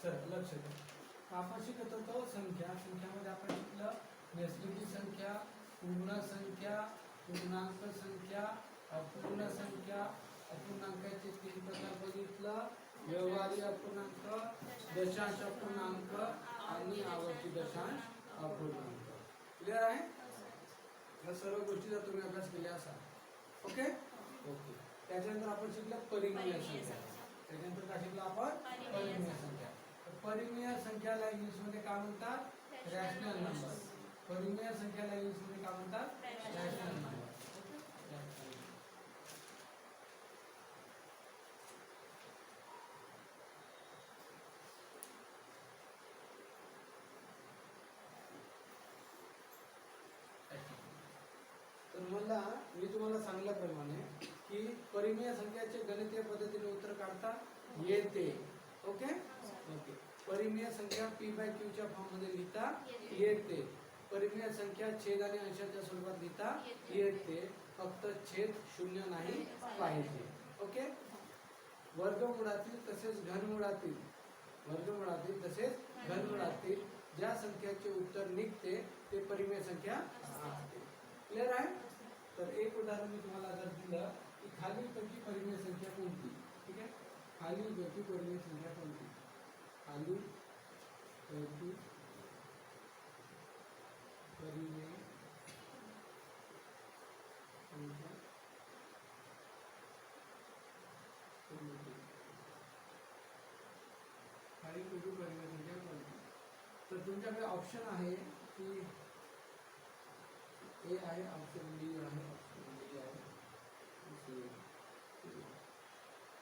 चला लक्ष द्या. आपण शिकत होतो संख्या. संख्यामध्ये आपण शिकलं नैसर्गिक संख्या, पूर्ण संख्या, पूर्णांक संख्या, अपूर्ण संख्या, अपूर्णांकाचे 3 प्रकार बघितलं. व्यवहारी अपूर्णांक, दशांश अपूर्णांक आणि आवर्ती दशांश अपूर्णांक. क्लिअर आहे? या सर्व गोष्टीचा तुम्ही अभ्यास केला असाल. Okay okay. त्याच्यानंतर आपण शिकलो परिमेय संख्या. त्याच्यानंतर काय शिकलो आपण? परिमेय संख्या. परिमेय संख्याला इंग्लिशमध्ये काय म्हणतात? Rational number. परिमेय संख्याला इंग्लिशमध्ये काय म्हणतात? Rational number. तर मला मी तुम्हाला सांगितल्याप्रमाणे की परिमेय संख्याचे गणितीय पद्धतीने उत्तर काढता येते. Okay okay. परिमेय संख्या p/q च्या फॉर्म मध्ये लिहिता येते. परिमेय संख्या छेद आणि अंशाच्या स्वरूपात लिहिता येते. फक्त छेद शून्य नाही पाहिजे. ओके. वर्गमुळातील तसेच घनमुळातील ज्या संख्याचे उत्तर निघते ते परिमेय संख्या असते. क्लिअर आहे? तर एक उदाहरण मी तुम्हाला जर दिलं की खालीलपैकी परिमेय संख्या कोणती? ठीक आहे. खालीलपैकी परिमेय संख्या कोणती? खालीलपैकी परिमेय संख्या कोणती? खालीलपैकी परिमेय संख्या कोणती? तर तुमच्याकडे ऑप्शन आहे की ए आहे, ऑप्शन बी आहे, ऑप्शन डी आहे,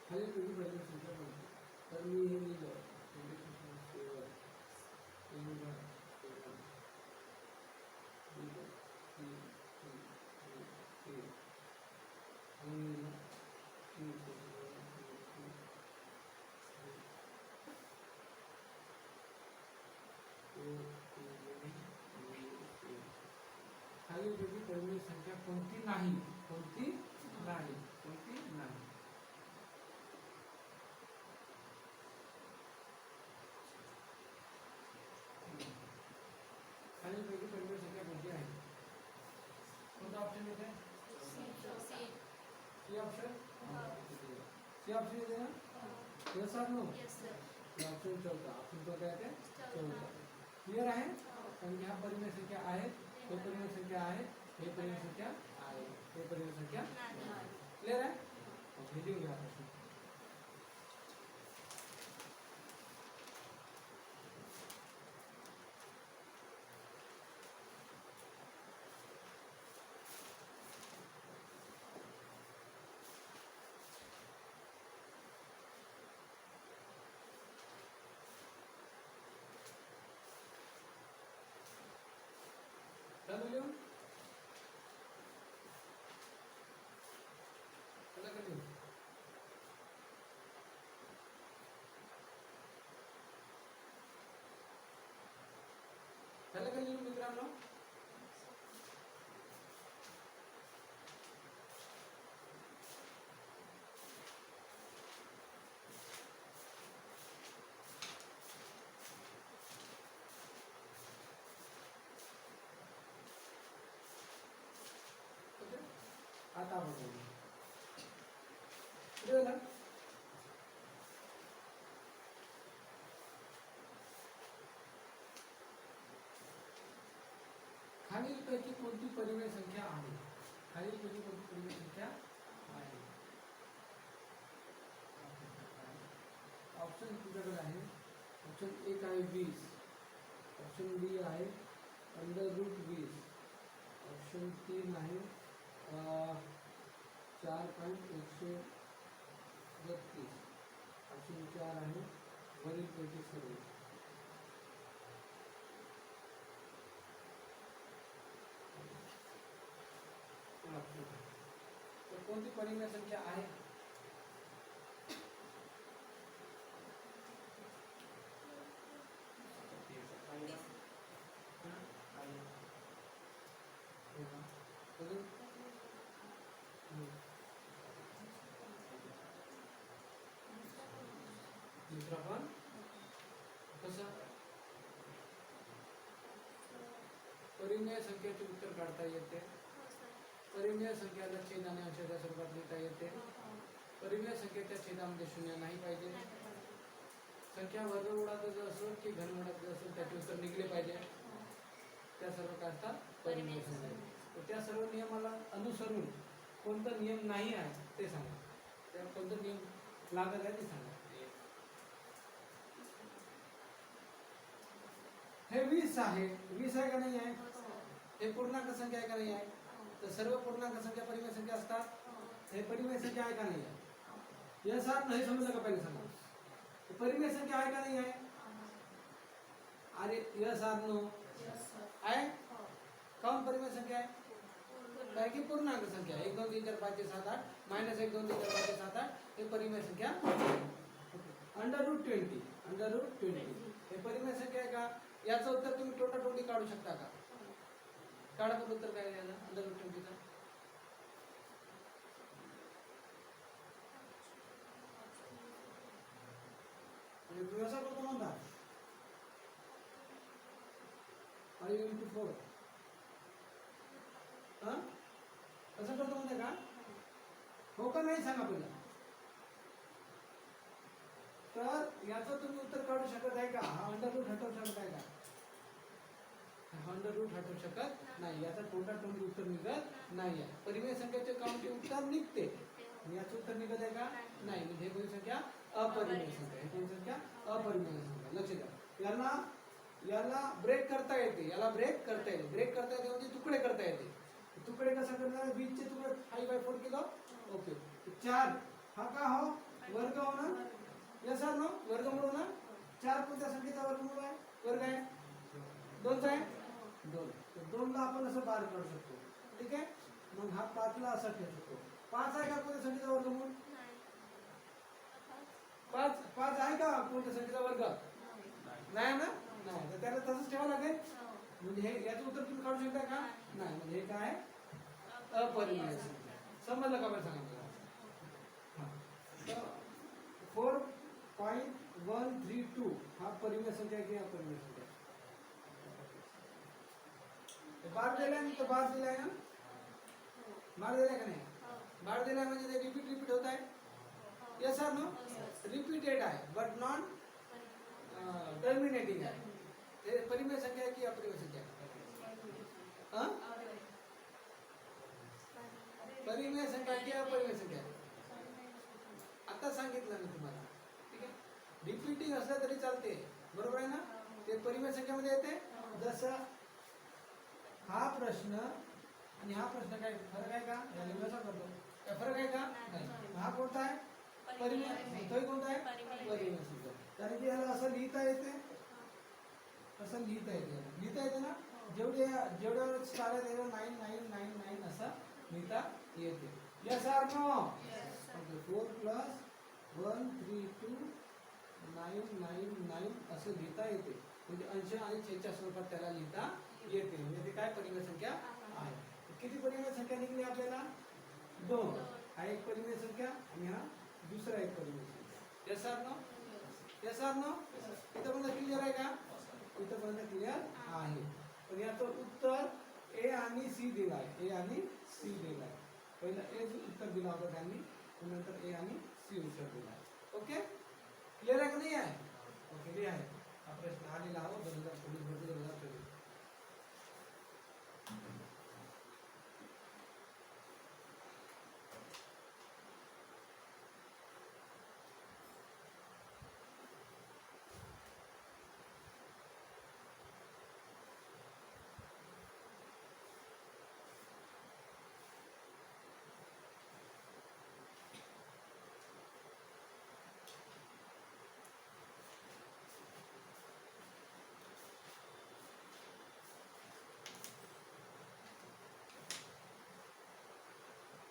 खालीलपैकी परिमेय संख्या कोणती? तर मी हे लिहिलं खालीलपैकी परिमेय संख्या कोणती नाही? कोणती नाही? कोणती नाही? खालीलपैकी परिमेय संख्या कोणती आहे? कोणता ऑप्शन येते? C option. सी ऑप्शन येते ना? यस और नो? ऑप्शन चौथा. ऑप्शन कोणता येते? चौथा. क्लिअर आहे? कारण ह्या परिमेय संख्या आहेत, हे परिमेय संख्या आहे, हे परिमेय संख्या आहे, हे परिमेय संख्या. क्लिअर आहे? ओके. लिहून घ्या प्रश्न. झालं लिहून? चला का लिहून? झालं का लिहून मित्रांनो? आता आपण खालीलपैकी कोणती परिमेय संख्या आहे? खालीलपैकी कोणती परिमेय संख्या आहे? ऑप्शन तुझ्याकडे आहे. ऑप्शन एक आहे 20, ऑप्शन बी आहे √20, ऑप्शन 3 आहे 4.132, ऑप्शन 4 आहे वरीलपैकी सर्व. तर कोणती परिमेय संख्या आहे? दुसरा पण कसं परिमेय संख्येचे उत्तर काढता येते, परिमेय संख्याला छेद आणि अंशाच्या स्वरूपात लिहिता येते, परिमेय संख्येच्या छेदामध्ये शून्य नाही पाहिजे, संख्या वर्गमूळात जर असेल की घनमूळात जर असेल त्याचे उत्तर निघले पाहिजे, त्या सर्व काय असतात परिमेय संख्या. त्या सर्व नियमाला अनुसरून कोणता नियम नाही आहे ते सांगा, त्या कोणता नियम लागत आहे ते सांगा. हे 20 आहे, 20 आहे का नाही आहे, हे पूर्णांक संख्या आहे का नाही आहे, तर सर्व पूर्णांक संख्या परिमेय संख्या असतात, हे परिमेय संख्या आहे का नाही आहे, या सात नाही समजलं का पहिले सांगा, परिमेय संख्या आहे का नाही आहे, अरे यस आर नो आहे, कौन परिमेय संख्या आहे, काय की पूर्णांक संख्या 1 2 3 4 5 6 7 8 माइनस 1 2 3 4 5 6 7 8 हे परिमेय संख्या √20 √20 हे परिमेय संख्या आहे का, याचं उत्तर तुम्ही टोटाटोटी काढू शकता का, काढा पण उत्तर काय याचं √20 चं. म्हणजे तू असं करतो म्हणता 5 × 4 असं करतो म्हणते का, हो का नाही सांगा पहिला. तर याचं तुम्ही उत्तर काढू शकत आहे का, हा अंडर हटवू शकत आहे का, अंडर रूट हटवू शकत नाही, याचा टोटाटोटी उत्तर निघत नाही आहे. परिमेय संख्येचे काउंटी उत्तर निघते, याचं उत्तर निघत आहे का नाही, म्हणजे कोणती संख्या अपरिमेय संख्या, ही कोणती संख्या अपरिमेय संख्या. लक्ष द्या, याला ब्रेक करता येते, याला ब्रेक करता येते, ब्रेक करता येते म्हणजे तुकडे करता येते. तुकडे कसं करणार, 20 चे तुकडे 5/4 केलं, ओके 4 हा का हो वर्ग होणार, यस आर नो वर्गमूळ होणार, 4 कोणत्या संख्येचा वर्गमूळ आहे, वर्ग आहे 2 चा आहे 2, तर 2 ला आपण असं बाहेर काढू शकतो, ठीक आहे. मग हा 5 ला असा ठेवू शकतो, 5 आहे का कोणत्या संख्येचा वर्गमूळ, 5 आहे का कोणत्या संख्येचा वर्ग नाही ना, नाही, तर त्याला तसंच ठेवावं लागेल. म्हणजे हे याचं उत्तर तुम्ही काढू शकता का नाही, म्हणजे हे काय अपरिमेय संख्या. समजलं का, सांगा मला. 4.132 हा परिमेय संख्या की अपरिमेय संख्या, बार दिलाय ना, तो बार दिलाय ना, बार दिलाय का नाही, बार दिलाय म्हणजे ते रिपीट होत आहे, यस आर नो, रिपीटेड आहे बट नॉट टर्मिनेटिंग आहे. हे परिमेय संख्या आहे की अपरिमेय संख्या आहे, परिमेय संख्या की अपरिमेय संख्या आहे, आता सांगितलं मी तुम्हाला, ठीक आहे. रिपीटिंग असलं तरी चालते, बरोबर आहे ना, ते परिमेय संख्यामध्ये येते. जसं हा प्रश्न आणि हा प्रश्न काय फरक आहे का, या लिंगाचा करतो काय फरक आहे का नाही, हा कोणता आहे परिमेय, तोही कोणता आहे परिमेय संख्या, कारण की याला असं लिहिता येते, असं लिहिता येते ना, जेवढ्या स्टार आहे त्याला 9999 असं लिहिता येते. यस आर नो, 4 + 132 999 असं लिहिता येते, म्हणजे अंश आणि छेदच्या स्वरूपात त्याला लिहिता येते, म्हणजे ते काय परिमेय संख्या आहे. किती परिमेय संख्या निघली आपल्याला, 2, हा एक परिमेय संख्या आणि हा दुसरा एक परिमेय संख्या. Yes or no, yes or no, इथपर्यंत क्लिअर आहे का, इथपर्यंत क्लिअर आहे. पण याचं उत्तर ए आणि सी दिला आहे, ए आणि सी दिला आहे, पहिला ए उत्तर दिला होता त्यांनी, नंतर ए आणि सी उत्तर दिला आहे. ओके, क्लिअर आहे का नाही आहे, ओके आहे. हा प्रश्न आलेला हवा 2024.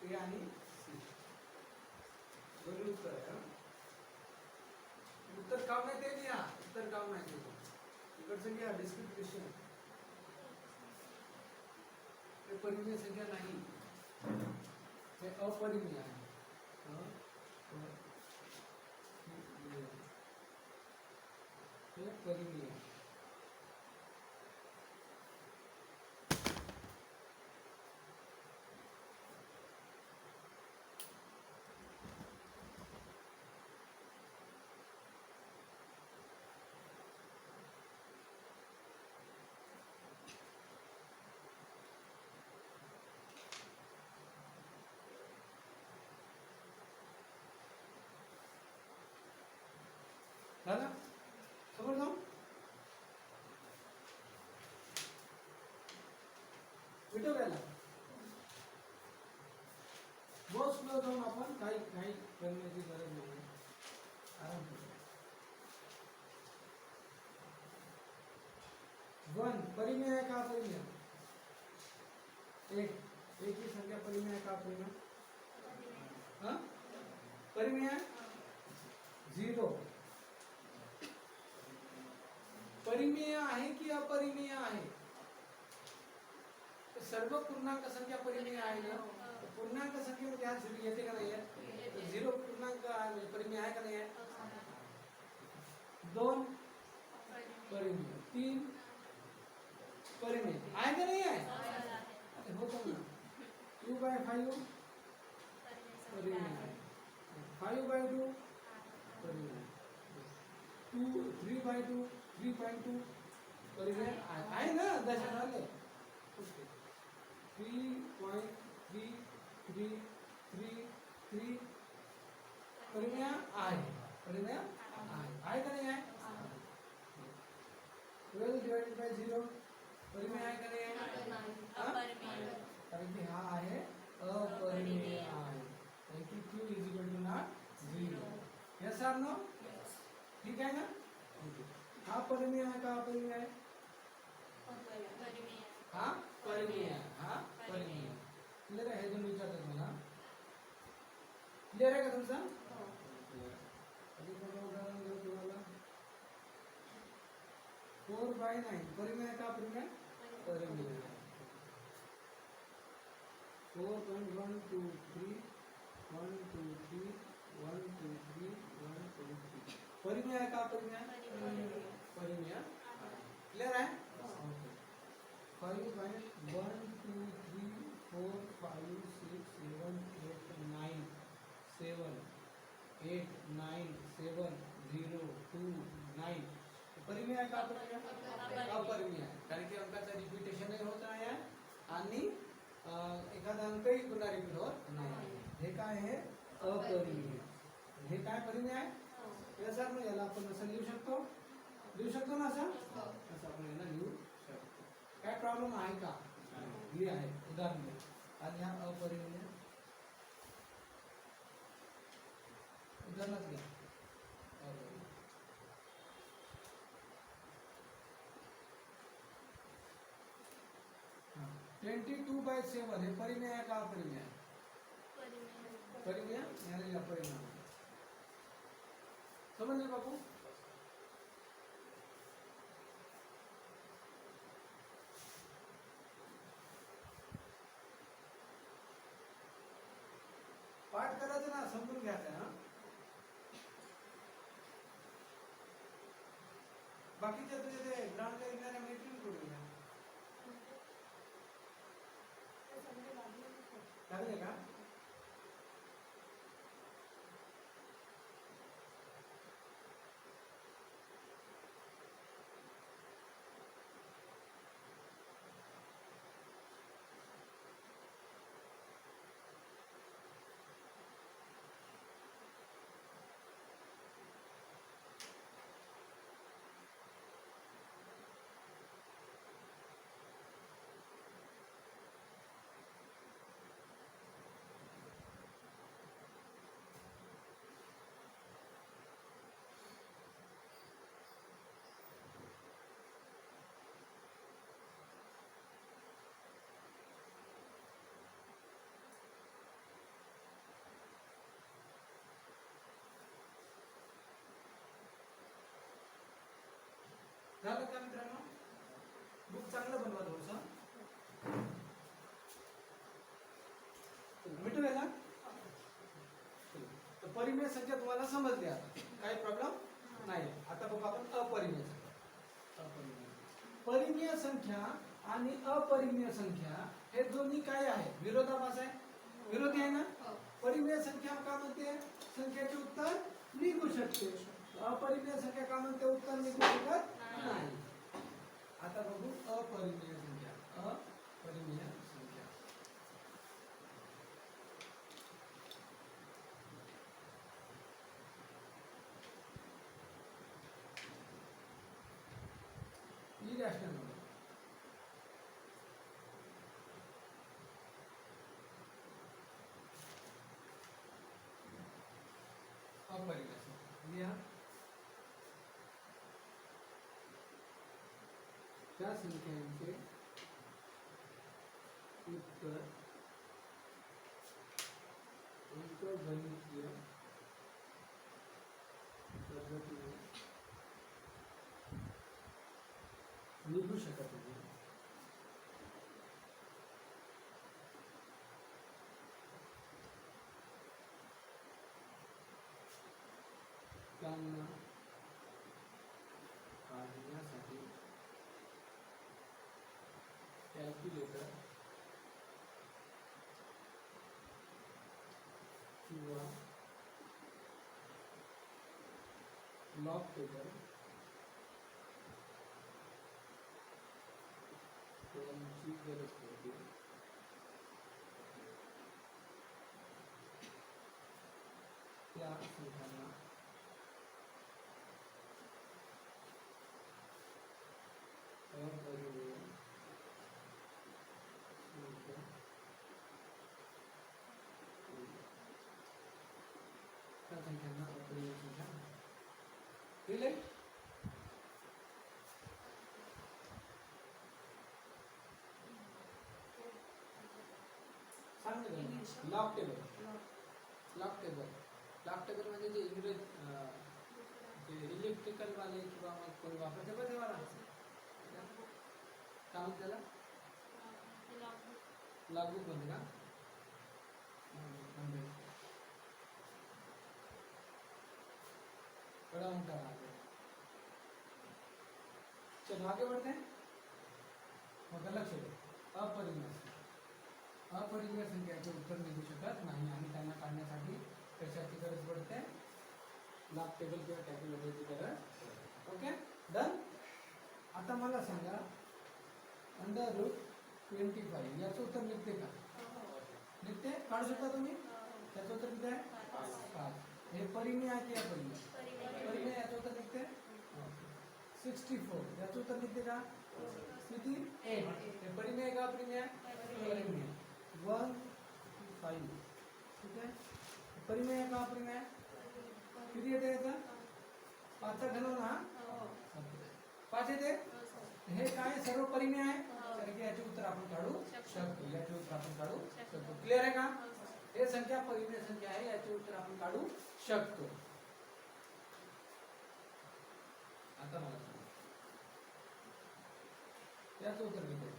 ए आणि सी बरोबर उत्तर आहे. उत्तर काम नाही ते लिहा, उत्तर काम नाही ते इकडचं लिहा, डिस्क्रिप्शन ते परिमेय संख्या नाही, ते अपरिमेय आहे. हे परिमेय. झालं समोर जाऊ विठोबाला बहुत स्लो जाऊन आपण काही काही करण्याची गरज नाही आराम करू. वन परिमेय आहे का अपरिमेय? एक एक ही संख्या परिमेय आहे का अपरिमेय? हाँ परिमेय आहे. झिरो परिमेय आहे की अपरिमेय आहे? सर्व पूर्णांक संख्या परिमेय आहे ना. पूर्णांक संख्येमध्ये हा झिरो येते का नाही आहे? झिरो पूर्णांक परिमेय आहे का नाही आहे? दोन परिमेय, तीन परिमेय आहे का नाही आहे? होतो ना. 2/5 परिमेय, 5/2 परिमेय, 3/2 3.2 परिमेय आहे ना. दशक आले 3.333 परिमेय आहे. परिमेय आहे का नाही आहे? 12/0 परिमेय आहे का नाही आहे? कारण की हा आहे अपरिमेय आहे. कारण की q = 0. यस और नो? ठीक आहे ना. हा परिमेय आहे का अपरिमेय आहे? हा परिमेय आहे. हा परिमेय. क्लियर आहे? हे दोन विचारतात मला. क्लियर आहे का तुमचं? अजून कोणतं उदाहरण देऊ तुम्हाला? 4/9 परिमेय आहे का अपरिमेय? परिमेय आहे. 4.123 1 2 3 1 2 3 1 2 3 परिमेय आहे का अपरिमेय? परिमेय. क्लियर आहे? ओके. 5/1 2 3 4 5 6 7 8 9 7 8 9 7 0 2 9 परिमेय आहे का अपरिमेय? अपरिमेय आहे. कारण की अंकाचं रिपिटेशनही होत नाही आहे आणि एखादा अंकही पुन्हा रिपीट होत नाही. हे काय आहे? अपरिमेय. हे काय परिमेय आहे? याचा अर्थ याला आपण असं लिहू शकतो ना. असं आपण याला लिहू शकतो. काय प्रॉब्लेम आहे का? हे आहे उदाहरण. आणि हा अपरिमेय उदाहरणच घ्या. 22/7 हे परिमेय आहे का अपरिमेय आहे? परिमेय. याला अपरिमेय समजले बापू? पाठ करायचं ना, समजून घ्यायचं ना. बाकीचे तुझे ते ग्राउंड करणाऱ्या मैत्रिणी करून घ्या. लागले का? झालं का मित्रांनो? बुक चांगलं बनवा थोडंसं. मिठू आहे ना. तर परिमेय संख्या तुम्हाला समजली आता. काही प्रॉब्लेम नाही. आता बघा बघू आपण अपरिमेय संख्या. परिमेय संख्या आणि अपरिमेय संख्या हे दोन्ही काय आहे? विरोधाभास आहे, विरोधी आहे ना. परिमेय संख्या का म्हणते? संख्याचे उत्तर निघू शकते. अपरिमेय संख्या का म्हणते? उत्तर निघू शकत नाही. आता बघू अपरिमेय संख्या. अपरिमेय संख्या इरॅशनल नंबर. अपरिमेय संख्या लिहा. त्या संख्यांचे उत्तर अंकगणितीय पद्धतीने निघू शकत नाही. त्यांना काढण्यासाठी कॅल्क्युलेटर किंवा लॉग टेबल यांची गरज पडते. त्या संख्यांना अपरिमेय संख्या त्या संख्यांना अपरिमेय संख्या दिले. Log table. Log table. Log table म्हणजे जे इंग्रज जे इलेक्ट्रिकल वाले किंवा मग कोणी वापरते बघ तेव्हा काय म्हणते त्याला? लागू म्हणते का? बड़ा उनका आगे. चलो आगे बढ़ते हैं. मग लक्ष द्या. अपरिमेय संख्याचे उत्तर निघू शकत नाही आणि त्यांना काढण्यासाठी कशाची गरज पडते? लॉग टेबल किंवा कॅल्क्युलेटरची गरज. Okay done. आता मला सांगा √25 याचं उत्तर निघते का? निघते. काढू शकता तुम्ही. त्याचं उत्तर किती आहे? 5. हे परिमेय आहे की अपरिमेय? परिमेय. याचं उत्तर निघते 64. याचं उत्तर निघते का? किती? 8. हे परिमेय आहे का अपरिमेय? परिमेय. 1 5. ठीक आहे. परिमेय आहे का अपरिमेय? किती येते याचं? 5चा घन ना. 5 येते. हे काय सर्व परिमेय आहे तर याचे उत्तर आपण काढू शकतो. याचे उत्तर आपण काढू शकतो. क्लिअर आहे का? हे संख्या परिमेय संख्या आहे. याचे उत्तर आपण काढू शकतो. आता मला सांगा याचं उत्तर किती आहे?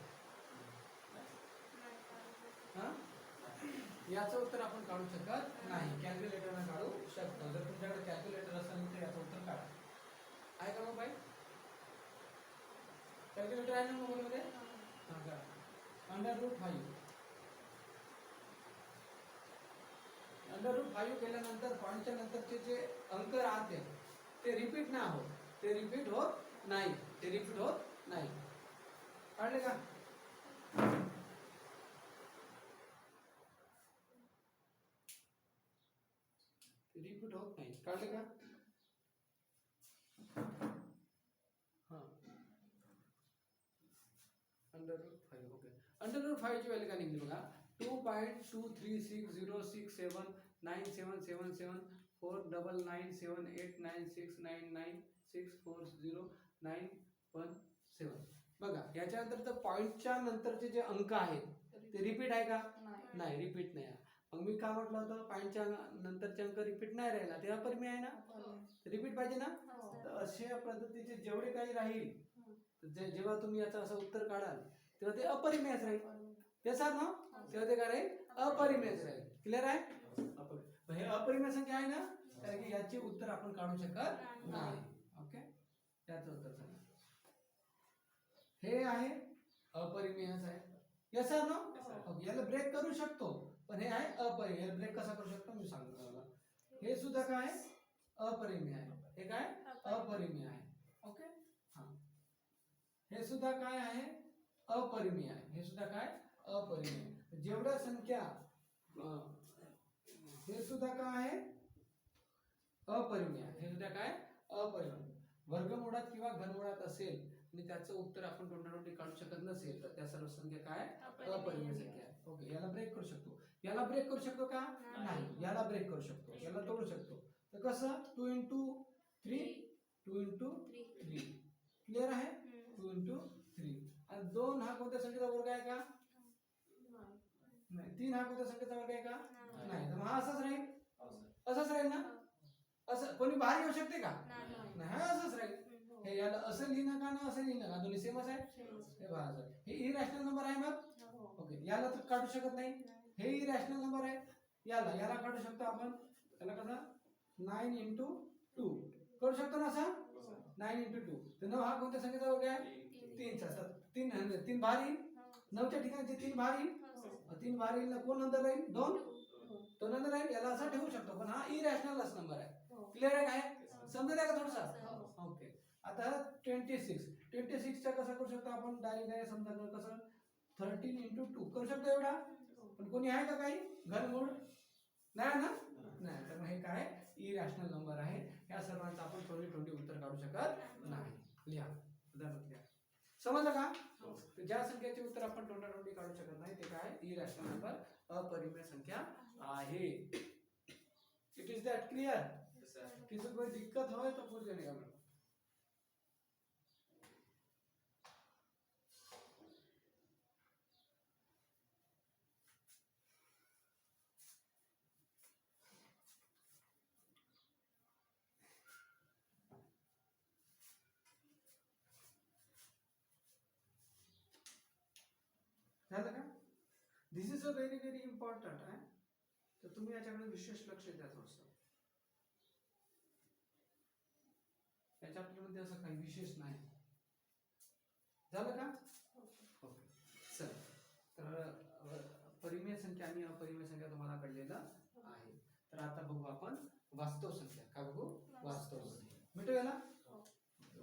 याचं उत्तर आपण काढू शकत नाही. कॅल्क्युलेटरने काढू शकतो. जर तुमच्याकडे कॅल्क्युलेटर असेल तर याचं उत्तर काढा. आहे का मग बाई? कॅल्क्युलेटर आहे ना मोबाईल मध्ये? √5. √5 केल्यानंतर पॉईंटच्या नंतरचे जे अंक राहते ते रिपीट नाही होत. ते रिपीट होत नाही. ते रिपीट होत नाही. काढले का? रिपीट होत नाही. काढले का? हां √5. ओके. √5 ची व्हॅल्यू काय निघली बघा? 2.2306079794996996409117. बघा याच्यानंतर पॉईंटच्या नंतरचे जे अंक आहेत ते रिपीट आहे का? नाही. रिपीट नाही. मग मी काय म्हटलं होतं? पॉईंटच्या नंतरचे अंक रिपीट नाही राहिला तेव्हा परिमेय आहे ना. रिपीट पाहिजे ना. तर अशा पद्धतीचे जेवढे काही राहील जेव्हा तुम्ही याचं असं उत्तर काढाल तेव्हा ते अपरिमेयच राहील. तेच ना. तेव्हा ते काय राहील? अपरिमेयच राहील. क्लिअर आहे? हे अपरिमेय संख्या आहे ना कारण की याचे उत्तर आपण काढू शकत नाही. ओके. हे आहे अपरिमेयच आहे. Yes sir no. ओके, याला ब्रेक करू शकतो, पण हे आहे अपरिमेय. ब्रेक कसा करू शकतो मी सांगतो तुम्हाला. हे सुद्धा काय अपरिमेय आहे. हे काय अपरिमेय आहे. ओके, हा, हे सुद्धा काय आहे अपरिमेय आहे. हे सुद्धा काय अपरिमेय. जेवढ्या संख्या हे सुद्धा काय आहे अपरिमेय. हे सुद्धा काय अपरिमेय. वर्गमुळात किंवा घनमुळात असेल आणि त्याचं उत्तर आपण तोंडातोंडी काढू शकत नसेल तर त्या सर्व संख्या काय अपरिमेय संख्या आहे. ओके, याला ब्रेक करू शकतो. याला ब्रेक करू शकतो का नाही. याला ब्रेक करू शकतो, याला तोडू शकतो. तर कसं 2 into 3 2 into 3 क्लिअर आहे. 2 into 3 आणि 2 हा कोणत्या संख्येचा वर्ग आहे का नाही. 3 हा कोणत्या संख्येचा वर्ग आहे का नाही. तर मग हा असाच राहील. असंच राहील ना. असं कोणी बाहेर येऊ शकते का नाही. हा असंच राहील. हे याला असं लिहिणं का ना असं लिहिणं का दोन्ही सेमच आहे. हे पहा सर, हे इरॅशनल नंबर आहे मग. ओके, याला तर काढू शकत नाही. हे इरॅशनल नंबर आहे. याला काढू शकतो आपण. त्याला कसा 9 into 2 करू शकतो ना असं. 9 into 2 तर 9 हा कोणत्या संख्येचा वर्ग आहे 3 चा. 3 बाहेर येईल. 9च्या ठिकाणी जे 3 बाहेर येईल. 3 बाहेर येईल ना. कोण नंतर राहील 2 तो नंतर राहील. याला असा ठेवू शकतो, पण हा इरॅशनलच नंबर आहे. क्लिअर आहे काय. समजलं का थोडंसं. ओके, आता 26 चा कसा करू शकतो आपण डायरेक्ट समजा कसं 13 into 2 करू शकतो एवढा. पण कोणी आहे का काही घनमूळ नाही ना. नाही, तर मग हे काय इरॅशनल नंबर आहे. या सर्वांचा आपण तोंडी उत्तर काढू शकत नाही. लिहा उदाहरण लिहा. समजलं का. ज्या संख्येचे उत्तर आपण तोंडी काढू शकत नाही ते काय इरॅशनल नंबर अपरिमेय संख्या आहे. It is that clear. किसी को कोई दिक्कत हो तो पूछ लेने का मेरे को. झालं का. This is a very very important आहे. तर तुम्ही याच्याकडे विशेष लक्ष द्या थोडंसं. या चॅप्टरमध्ये असं काही विशेष नाही. झालं का. ओके चल. तर परिमेय संख्या आणि अपरिमेय संख्या तुम्हाला कळलेलं आहे. तर आता बघू आपण वास्तव संख्या. काय बघू वास्तव संख्या. भेटू याला.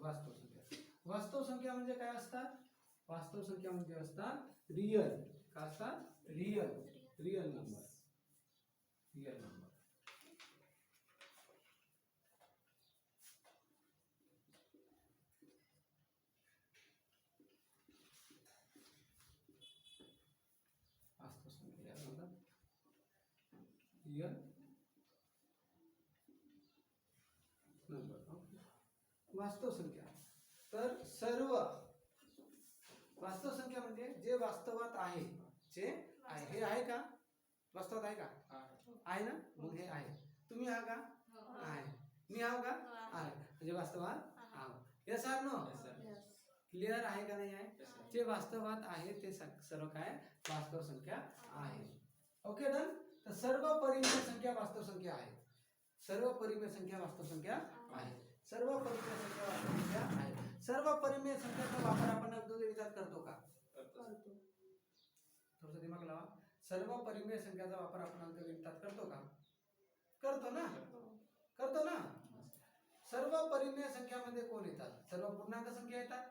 वास्तव संख्या. वास्तव संख्या म्हणजे काय असतात. वास्तव संख्या म्हणजे असतात रियल. काय असतात रियल नंबर. Real number. वास्तव संख्या म्हणतात रियल नंबर. वास्तव संख्या तर सर्व वास्तव संख्या म्हणजे जे वास्तवात आहे. जे आहे. हे आहे का वास्तवात आहे का आहे ना. मग हे आहे. तुम्ही हा का आहे. मी हा का आहे. म्हणजे वास्तवात आहोत. Yes or no. क्लिअर आहे का नाही आहे. जे वास्तवात आहे ते सर्व काय वास्तव संख्या आहे. Okay done. तर सर्व परिमेय संख्या वास्तव संख्या आहे. सर्व परिमेय संख्या वास्तव संख्या आहे. सर्व परिमेय संख्या वास्तव संख्या आहे. सर्व परिमेय संख्याचा वापर आपण अंकगणितात करतो का थोडंसं दिमाग लावा. सर्व परिमेय संख्याचा वापर आपण अंकगणितात करतो का करतो ना. सर्व परिमेय संख्यामध्ये कोण येतात. सर्व पूर्णांक संख्या येतात.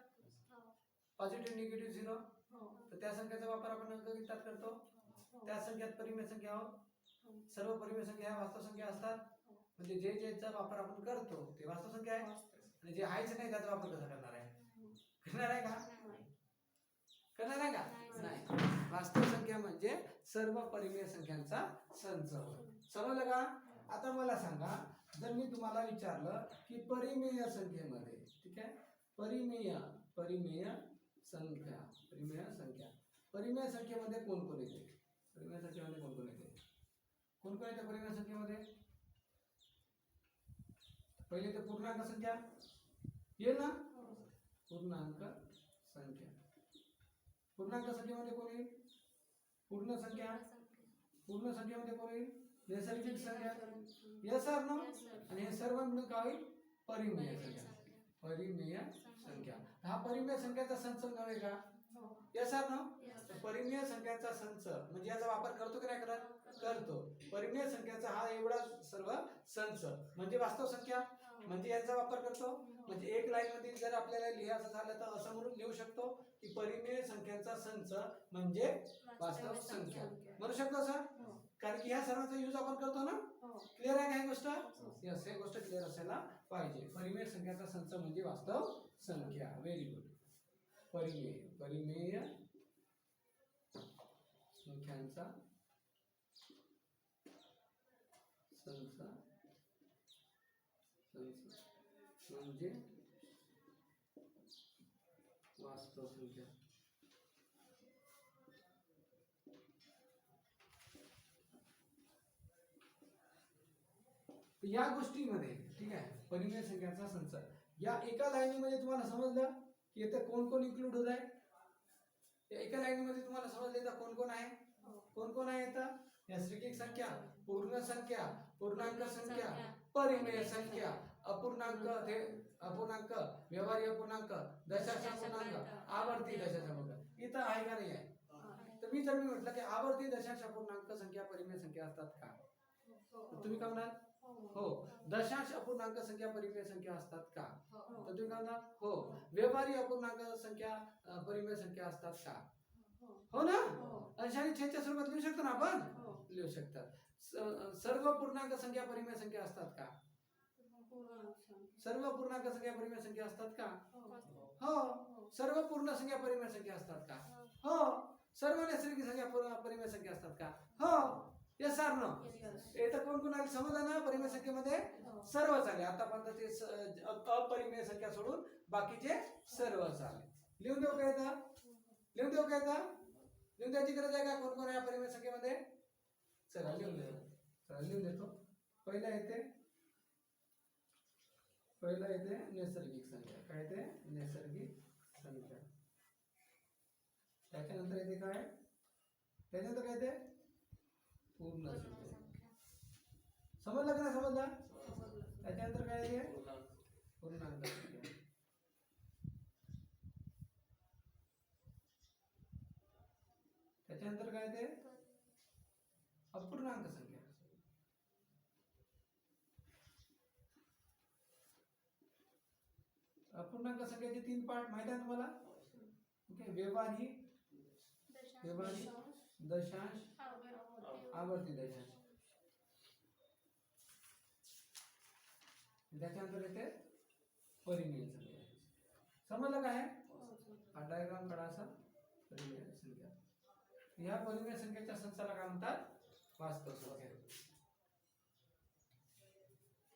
Positive negative 0. तर त्या संख्येचा वापर आपण अंकगणितात करतो. त्या संख्यात परिमेय संख्या सर्व परिमेय संख्या वास्तव संख्या असतात. म्हणजे जे ज्याचा वापर आपण करतो ते वास्तव संख्या आहे. आणि जे आहेच नाही त्याचा वापर कसा करणार आहे नाही. वास्तव संख्या म्हणजे सर्व परिमेय संख्यांचा संच. समजलं का. आता मला सांगा जर मी तुम्हाला विचारलं की परिमेय संख्येमध्ये ठीक आहे परिमेय संख्येमध्ये कोण कोण येते. परिमेय संख्येमध्ये कोण कोण येते परिमेय संख्येमध्ये. पहिले तर पूर्णांक संख्या येईल ना. पूर्णांक संख्येमध्ये कोण येईल. पूर्ण संख्येमध्ये कोण येईल. नैसर्गिक संख्या. Yes or no. आणि हे सर्व मिळून काय होईल परिमेय संख्या. परिमेय संख्या. हा परिमेय संख्याचा संच नव्हे का? Yes or no? परिमेय संख्याचा संच म्हणजे याचा वापर करतो की नाही करत? करतो. परिमेय संख्याचा हा एवढा सर्व संच म्हणजे वास्तव संख्या म्हणजे याचा वापर करतो. म्हणजे एक लाईन मध्ये जर आपल्याला लिहायचं झालं तर असं म्हणून लिहू शकतो की परिमेय संख्यांचा संच म्हणजे वास्तव संख्या म्हणू शकतो सर. कारण की ह्या सर्वांचा यूज आपण करतो ना. क्लिअर आहे का ही गोष्ट? यस, हे गोष्ट क्लिअर असायला पाहिजे. परिमेय संख्याचा संच म्हणजे वास्तव संख्या. Very good. परिमेय संख्यांचा संच म्हणजे वास्तव संख्या. या गोष्टीमध्ये ठीक आहे परिमेय संख्याचा संच या एका लाईनीमध्ये तुम्हाला समजलं की इथे कोण कोण इन्क्लूड होत आहे. या एका लाईनीमध्ये तुम्हाला समजलं इथं कोण कोण आहे. कोण कोण आहे इथं? नैसर्गिक संख्या, पूर्ण संख्या, पूर्णांक संख्या, परिमेय संख्या, अपूर्णांक, अपूर्णांक, व्यवहारी अपूर्णांक, दशांश अपूर्णांक, आवर्ती दशांश अपूर्णांक. इथं आहे का नाही आहे? तर मी म्हटलं की आवर्ती दशांश अपूर्णांक संख्या परिमेय संख्या असतात का? तुम्ही काय म्हणाल? हो. दशांश अपूर्णांक संख्या परिमेय संख्या असतात का? तर तुम्ही काय म्हणाल? हो. व्यवहारी अपूर्णांक संख्या परिमेय संख्या असतात का? हो ना. अंश आणि छेदच्या स्वरूपात लिहू शकतो ना आपण? लिहू शकतात. सर्व पूर्णांक संख्या परिमेय संख्या असतात का? सर्व पूर्णांक संख्या परिमेय संख्या असतात का? हो. सर्व पूर्ण संख्या परिमेय संख्या असतात का? हो. सर्व नैसर्गिक संख्या परिमेय संख्या असतात का? हो. Yes or no? इथं कोण कोण आले समजलं ना? परिमेय संख्येमध्ये सर्वच आले. आतापर्यंत ते अपरिमेय संख्या सोडून बाकीचे सर्वच आले. लिहून देऊ का इथं? लिहून देऊ का इथं? लिहून द्यायची गरज आहे का? कोण कोण आहे परिमेय संख्येमध्ये? चला लिहून देतो. चला लिहून देतो. पहिला येते नैसर्गिक संख्या. काय येते? नैसर्गिक संख्या. त्याच्यानंतर येते काय? त्याच्यानंतर काय येते? पूर्ण संख्या. समजलं का नाही समजलं? त्याच्यानंतर काय येते? पूर्णांक संख्या. त्याच्यानंतर काय येते? अपूर्णांक संख्या. अपूर्णांक संख्येचे 3 पार्ट माहित आहे तुम्हाला? ओके. व्यवहारी, दशांश, आवर्ती दशांश. त्याच्यानंतर येते परिमेय संख्या. समजलं काय? हा डायग्राम काढा असा. परिमेय संख्या. या परिमेय संख्येच्या संचाला काय म्हणतात? वास्तव संख्या.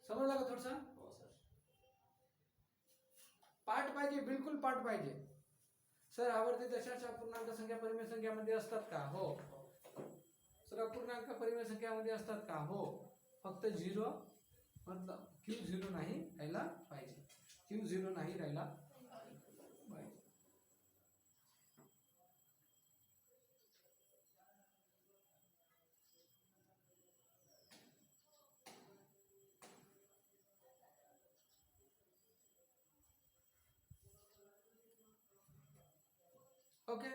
समजलं का थोडस? पाठ पाहिजे, बिलकुल पाठ पाहिजे. सर आवर्ती दशांश अपूर्णांक संख्या परिमेय संख्यामध्ये असतात का? हो. सर अपूर्णांक परिमेय संख्यामध्ये असतात का? हो. फक्त 0 मतलब Q0 नाही राहिला पाहिजे. Q0 नाही राहिला पाहिजे. ओके.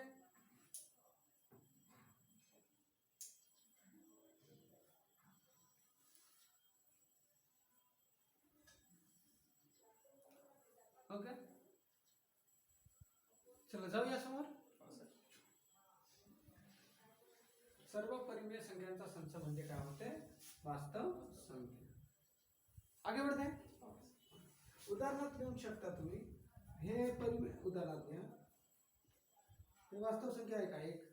ओके. चला जाऊया समोर. सर्व परिमेय संख्यांचा संच म्हणजे काय होते? वास्तव संख्या. आगे बढ़ते हैं. उदाहरणात लिहू शकता तुम्ही. हे परिमेय उदाहरणात घ्या. हे वास्तव संख्या आहे का? एक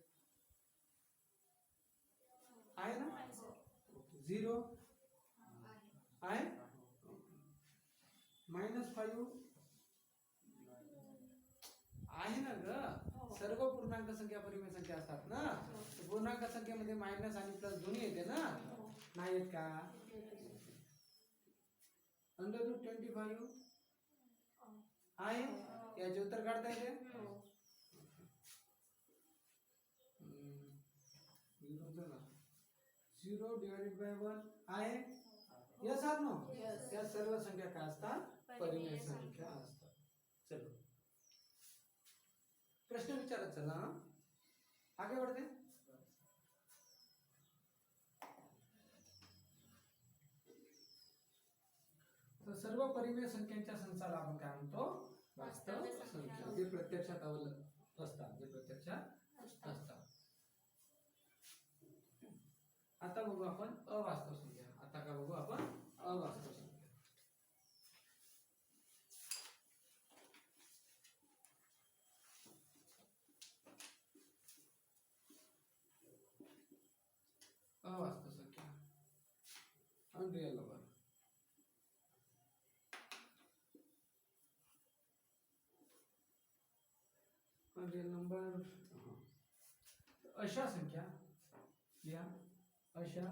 आहे ना? 0 आहे. -5 आहे ना ग. सर्व पूर्णांक संख्या परिमेय संख्या असतात ना. पूर्णांक संख्येमध्ये मायनस आणि प्लस दोन्ही येते ना. नाही येत का? √25 आहे. याचे उत्तर काढता येते. 0/1 आहे. Yes or no? या सर्व संख्या काय असतात? परिमेय संख्या असतात. चलो प्रश्न विचारत चला, आगे बढ़ते हैं। तर सर्व परिमेय संख्यांच्या संचाला आपण काय म्हणतो? वास्तव संख्या, जे प्रत्यक्षात असतात, जे प्रत्यक्षात असतात. आता बघू आपण अवास्तव संख्या. आता काय बघू आपण? अवास्तव संख्या. अवास्तव संख्या, अनरियल नंबर. अनरियल नंबर अशा संख्या या अशा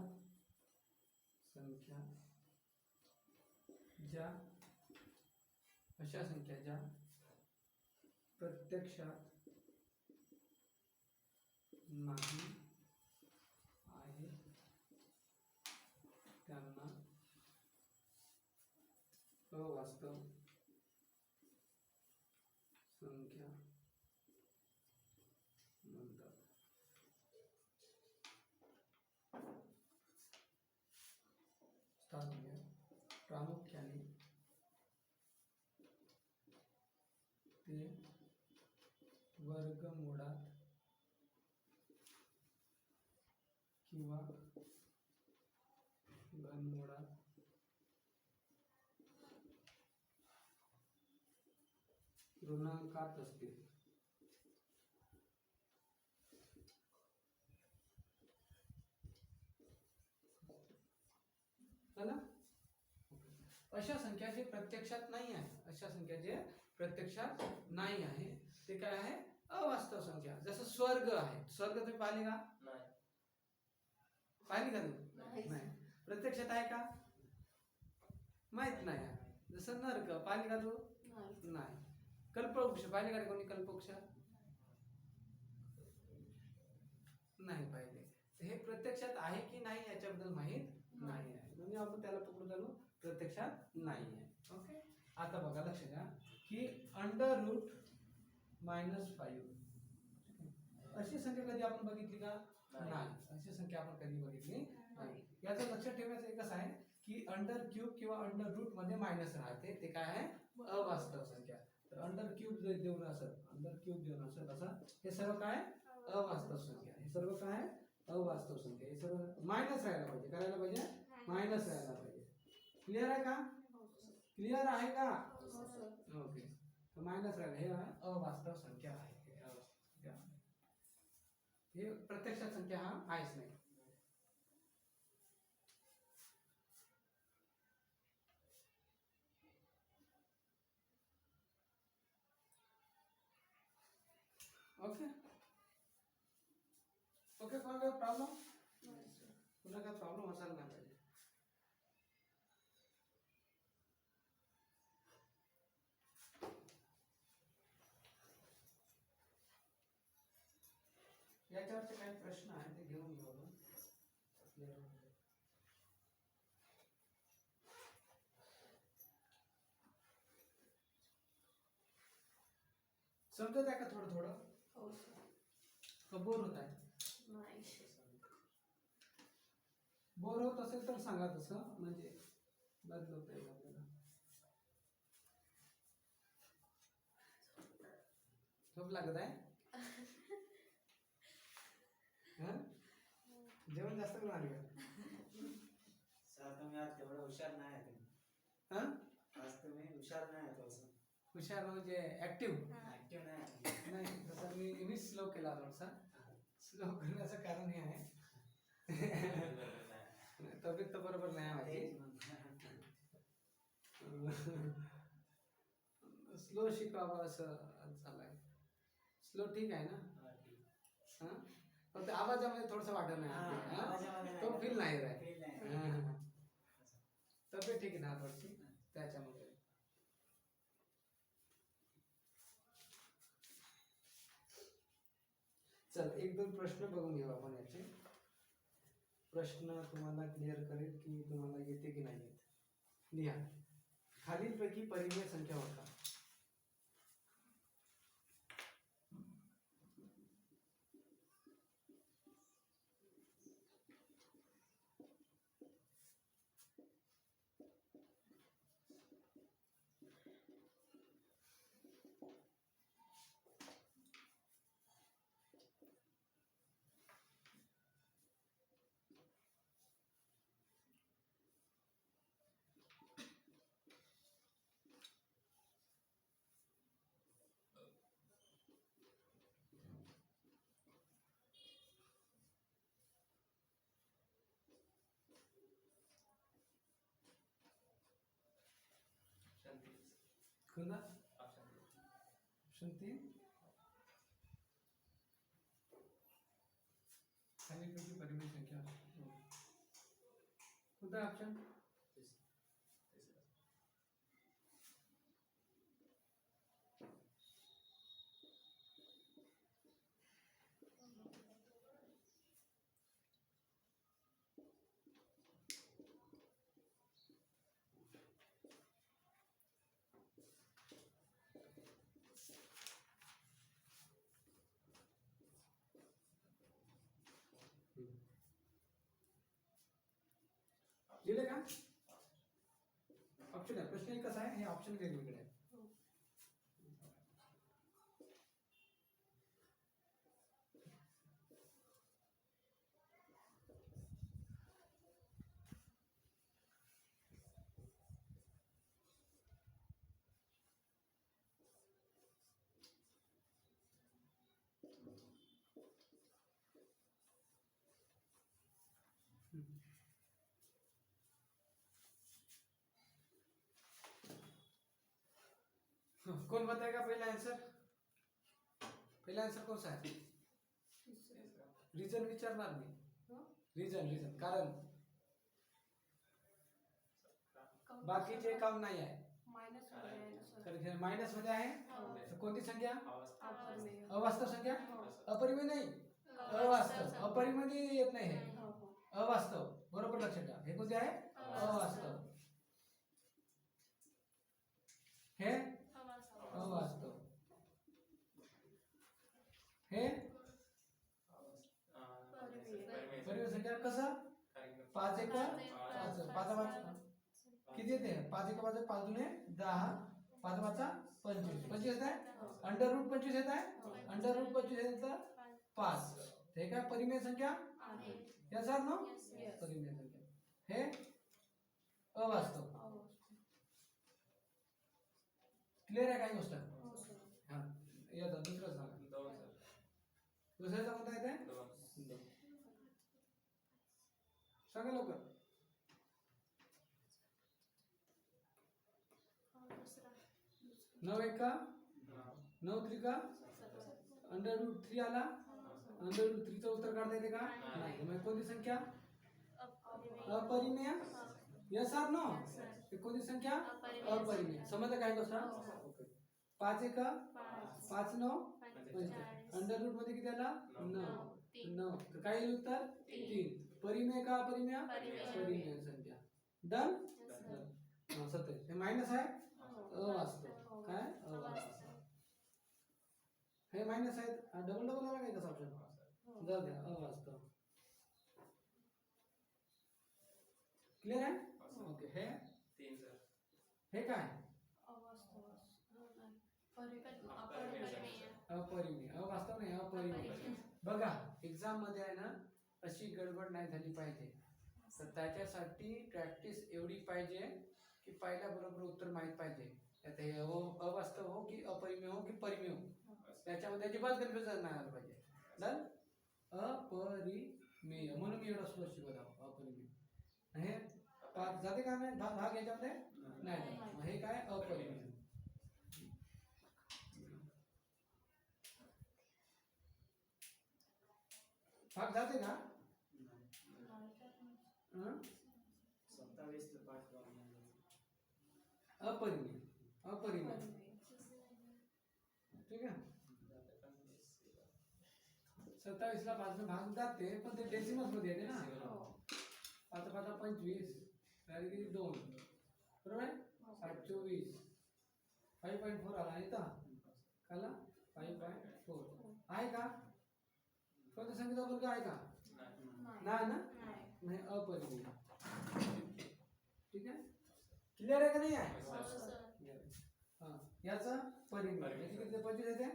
संख्या ज्या प्रत्यक्षात नाही आहे त्यांना अवास्तव संख्या म्हणतात. प्रामुख्याने ते वर्गमूळात किंवा घनमुळात ऋणांकात असतील. अशा संख्या जे प्रत्यक्षात नाही आहे, अशा संख्या जे प्रत्यक्षात नाही आहे ते काय आहे? अवास्तव संख्या. जसं स्वर्ग आहे, स्वर्ग तुम्ही पाहिले का? नाही. पाहिली का तुम्ही? नाही. प्रत्यक्षात आहे का? माहित नाही. जसं नरक पाहिली का तू? नाही. कल्पवृक्ष पाहिले का? कोणी कल्पवृक्ष नाही पाहिले. हे प्रत्यक्षात आहे की नाही याच्याबद्दल माहित नाही आहे, म्हणजे आपण त्याला पकडून चालू प्रत्यक्षात नाही आहे. ओके. आता बघा, लक्ष द्या की √-5 अशी संख्या कधी आपण बघितली का? नाही. अशी संख्या आपण कधी बघितली नाही. याचं लक्षात ठेवायचं एकच आहे की अंडर-क्यूब किंवा अंडर-रूट मध्ये मायनस राहते, ते काय आहे? अवास्तव संख्या. तर अंडर-क्यूब देऊन असेल असं, हे सर्व काय? अवास्तव संख्या. हे सर्व काय? अवास्तव संख्या. हे सर्व मायनस राहायला पाहिजे. करायला पाहिजे? मायनस राहायला पाहिजे. क्लिअर आहे का? क्लिअर आहे का? ओके. तर मायनस राहिला, हे अवास्तव संख्या आहे. हे प्रत्यक्षात संख्या हा आहेच नाही. ओके. ओके. कोणा काय प्रॉब्लेम? पुन्हा काय प्रॉब्लेम असायला नाही पाहिजे. याच्यावरचे काही प्रश्न आहेत ते घेऊन घेऊ आपण. समजत आहे का थोडं थोडं? हो सर. बोर होत आहे? नाही. बोर होत असेल तर सांगा, तसं म्हणजे बदलवता येईल आपल्याला. झोप लागत आहे? जेवण जास्त करून आले का? सर तुम्ही आज तेवढं हुशार नाही आहे. आज तुम्ही हुशार नाही आहे. थोडंसं हुशार म्हणजे ऍक्टिव्ह नाही. तसं मी स्लो केला थोडासा. स्लो करण्याचं कारण हे आहे, तब्येत तर बरोबर नाही माझी. स्लो शिकावं असं झालंय. स्लो ठीक आहे ना? फक्त आवाजामध्ये थोडस वाटत नाही, तो फील नाही राहील. तब्येत ठीक आहे ना थोडीशी, त्याच्यामध्ये. चल, 1-2 प्रश्न बघून घेऊ आपण. याचे प्रश्न तुम्हाला क्लिअर करेल की तुम्हाला येते की नाही येत. लिहा. खालीलपैकी परिमेय संख्या ओळखा. कोणता ऑप्शन 3 खालीलपैकी परिमेय संख्या कोणता ऑप्शन लिहिले का ऑप्शन आहे प्रश्न एकच आहे हे ऑप्शन वेगवेगळे आहे कौन बताएगा पहला आंसर कौन सा है रीजन विचारणार मी रीजन कारण बाकीचे काम नाही आहे मायनस मध्ये आहे तर कोणती संख्या अवास्तव संख्या अपरिमेय नाही अवास्तव अपरिमेय येत नाही हे अवास्तव बरोबर लक्षात घ्या हे कोणते आहे अवास्तव हे अवास्तव हे परिमेय संख्या कसा 5 1 5 किती येते 5 1 5 5 दुने 10 5 5 25 येत आहे अंडर रूट 25 येत आहे अंडर रूट 25 येत तर 5 हे काय परिमेय संख्या या सर नो परिमेय संख्या हे अवास्तव क्लियर आहे काही गोष्ट हा या दुसरं सांगा दुसऱ्याचा कोणता येते सांगा लवकर 9 1 का 9 3 का अंडर रूट 3 आला अंडर रूट 3 चं उत्तर काढता येते का नाही मग कोणती संख्या अपरिमेय यस आर नो कोणती संख्या अपरिमेय समजलं काय गोष्ट ओके 5 1 5 9 अंडर रूट मध्ये किती आला 9 तर काय येईल उत्तर 3 परिमेय का अपरिमेय परिमेय संख्या डन सत्य हे मायनस आहे अवास्तव काय अवास्तव हे मायनस आहे डबल डबल आला काय तसा ऑप्शन जाऊ द्या अवास्तव क्लियर आहे ओके हे 3 सर हे काय अपरिमेय अवास्तव नाही अपरिमेय बघा एक्झाम मध्ये आहे ना अशी गडबड नाही झाली पाहिजे तर त्याच्यासाठी प्रॅक्टिस एवढी पाहिजे की पहिल्या बरोबर उत्तर माहित पाहिजे त्यात हे अवास्तव हो की अपरिमेय हो की परिमेय हो त्याच्यामध्ये अजिबात कन्फ्युजन नाही आलं पाहिजे डन अपरिमेय म्हणून मी एवढं स्पष्ट शिकवत आहोत अपरिमेय हे पाच जाते का नाही भाग याच्यामध्ये नाही हे काय अपरिमेय भाग जाते का 27 पाठ अपरिमेय अपरिमेय ठीक आहे 27 ला 5 ने भाग जाते पण ते डेसिमल्स मध्ये येते ना 5 5 25 डायरेक्टली 2 बरोबर आहे 24 5.4 आला इथं काला 5.4 आहे का कोणत्या संख्येचा वर्ग आहे का नाही ना नाही अपरिमेय ठीक आहे क्लियर आहे का नाही आहे याचं परिमेय याची किती 25 येते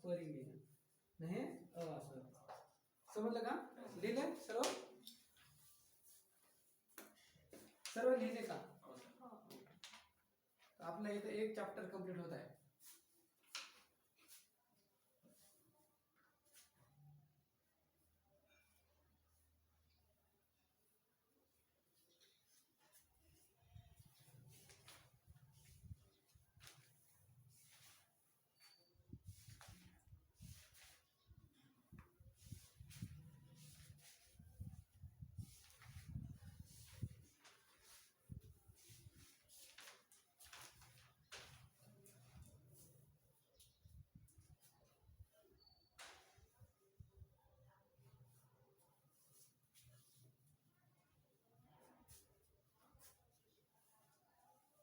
परिमेय हे असं समजलं का लिहिले सर्व सर्व लिहिले का आपलं इथे एक चॅप्टर कंप्लीट होत आहे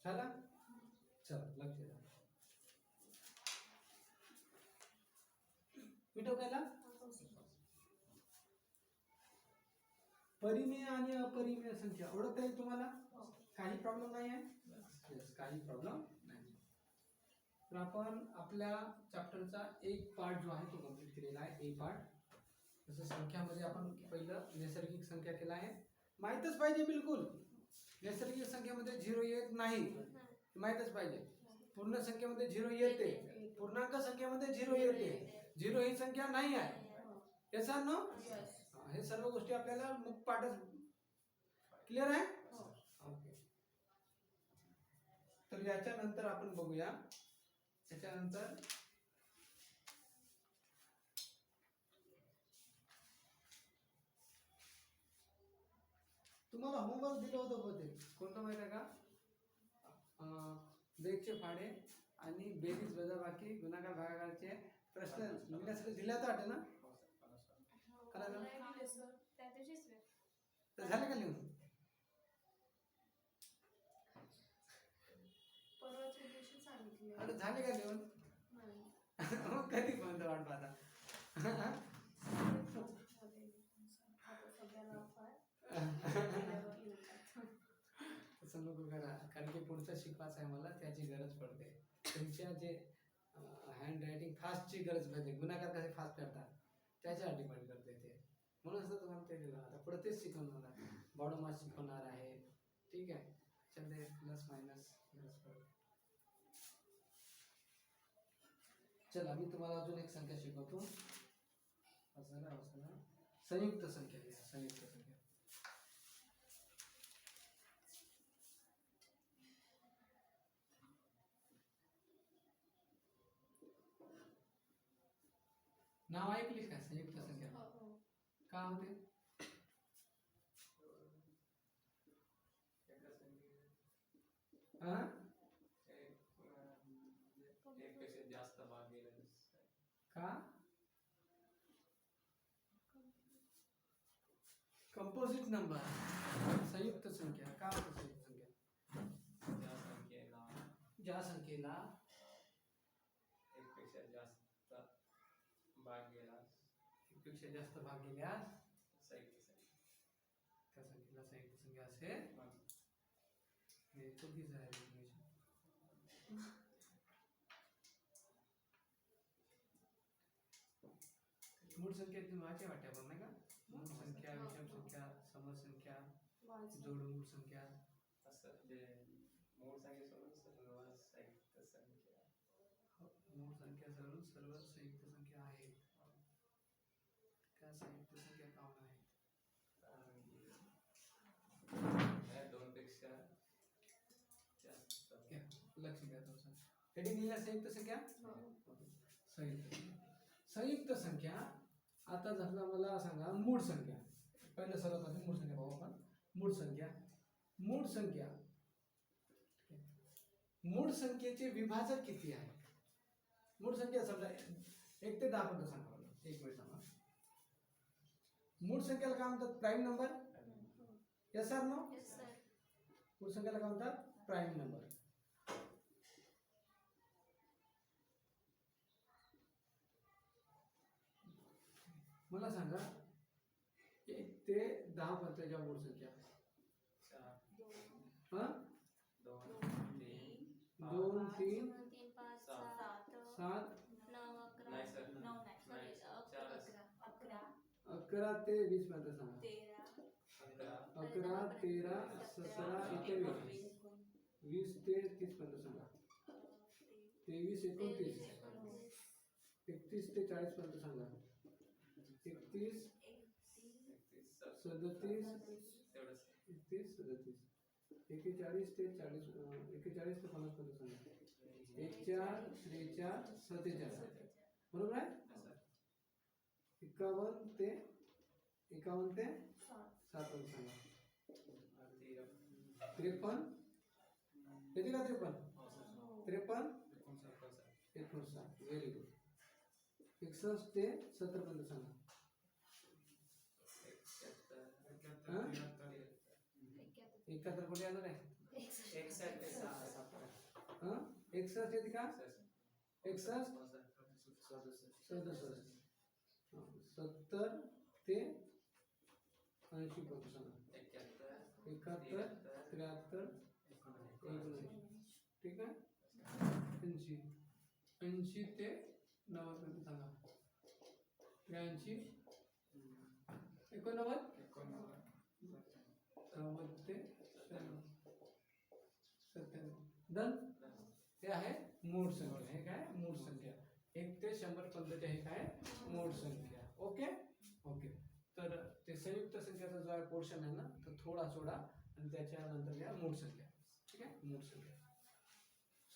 झाला चल लक्ष द्या मिटव केला परिमेय आणि अपरिमेय संख्या ओळखता येईल तुम्हाला काही प्रॉब्लेम नाही आहे Yes, काही प्रॉब्लेम नाही तर आपण आपल्या चॅप्टरचा एक पार्ट जो आहे तो कंप्लीट केलेला आहे ए पार्ट जसं संख्यामध्ये आपण पहिलं नैसर्गिक संख्या केला आहे माहीतच पाहिजे बिलकुल नैसर्गिक संख्येमध्ये 0 येत नाही माहीतच पाहिजे पूर्ण संख्येमध्ये 0 येते पूर्णांक संख्येमध्ये 0 येते 0 ही संख्या नाही आहे याचा ना हे सर्व गोष्टी आपल्याला मुखपाठच क्लिअर आहे ओके तर याच्यानंतर आपण बघूया त्याच्यानंतर तुम्हाला होमवर्क दिलं होतं होते कोणतं माहिती आहे का बेगचे फाडे आणि बेरीज वजाबाकी गुणाकार भागाकारचे प्रश्न लिहिण्यासाठी दिल्यात वाटते ना तर झाले का लिहून अरे झाले का लिहून मग कधी पर्यंत वाट पाहता तसं नको करा कारण की पुढचं शिकवायचं आहे मला त्याची गरज पडते तुमच्या जे हँड रायटिंग फास्टची गरज पडते गुणाकार कसे फास्ट करतात त्याच्यावर डिपेंड करते ते म्हणून असं तुम्हाला ते दिलं आता पुढे तेच शिकवणार आहे बॉडो मास शिकवणार आहे ठीक आहे त्याच्यामध्ये प्लस मायनस चला मी तुम्हाला अजून एक संख्या शिकवतो संयुक्त संख्या संयुक्त संख्या नाव ऐकलीस का संयुक्त संख्या का होते जास्त भाग का कंपोजिट नंबर संयुक्त संख्या का होते संयुक्त संख्या ज्या संख्येला एकपेक्षा जास्त भाग गेल्यास एकपेक्षा जास्त भाग गेल्यास संयुक्त संख्या त्या संख्येला संयुक्त संख्या असे हे चुकीचं आहे मूळ संख्या तुम्हाला वाटते आपण नाही का मूळ संख्या विषम संख्या समसंख्या जोड मूळ संख्या असं जे मूळ संख्येसोबत सर्व संयुक्त संख्या मूळ संख्या सर्व संयुक्त संख्या आहेत त्या संयुक्त संख्या काऊन आहेत दोन पेक्षा जास्त लक्ष द्या तुमचं हेडिंग लिहिला संयुक्त संख्या संयुक्त संख्या आता झाला मला सांगा मूळ संख्या पहिलं सर्वात आधी मूळ संख्या पाहू आपण मूळ संख्या मूळ संख्येचे विभाजक किती आहे मूळ संख्या समजा 1 ते 10 पर्यंत सांगा मला एक वेळ सांगा मूळ संख्याला काय म्हणतात prime number yes sir no मूळ संख्याला काय म्हणतात प्राईम नंबर मला सांगा 1 ते 10 पर्यंतच्या मूळ संख्या 4 हा 2 3 2 3 7 9 11 नाही सर. 9 नाही नाही, सॉरी चारच. 11 11 ते 20 पर्यंत सांगा. 13 11 11 13 17 21 20 ते 30 पर्यंत सांगा. 23 29 31 ते 40 पर्यंत सांगा. 31 31 37 तेवढंच. 31 37 41 ते 40 41 ते 50 पर्यंत सांगा. 14 43 47 बरोबर आहे. हा, सर. 51 ते 51 ते 7 7 पर्यंत सांगा. 13 53 येते का 53 हो सर. 53 59 59 very good. 61 ते 70 पर्यंत सांगा. 71 कोणी येणार आहे. 61 ते 67. हां 61 येते का. 61 हो सर. 67 70 ते 80 पर्यंत सांगा. 71 73 79 ठीक आहे. 80 80 ते 90 पर्यंत सांगा. 83 89 90 ते 97 डन. हे आहे मूळ संख्या. हे काय मूळ संख्या 1 ते 100 पर्यंतचे हे काय मूळ संख्या. Okay okay. तर ते संयुक्त संख्याचा जो आहे पोर्शन आहे ना तो थोडा सोडा आणि त्याच्यानंतर घ्या मूळ संख्या. ठीक आहे मूळ संख्या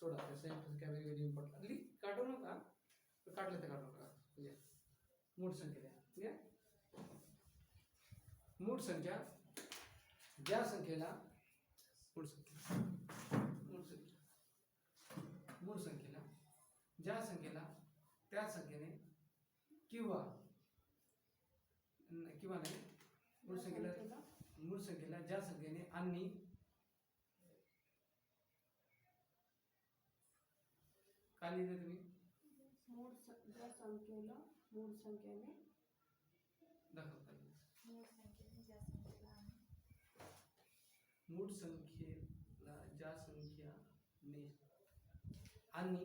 सोडा. ते संयुक्त संख्या वेगवेगळी इम्पॉर्टंट काढू नका. काढले तर काढू नका. म्हणजे मूळ संख्या द्या. मूळ संख्या ज्या संख्येला मूळ संख्येला ज्या संख्येला त्या संख्येने किंवा नाही मूळ संख्येला ज्या संख्येने आणि काय लिहिले तुम्ही ज्या संख्येला मूळ संख्येने दाखवता. मूळ संख्येने ज्या संख्येला मूळ संख्येला ज्या संख्याने आणि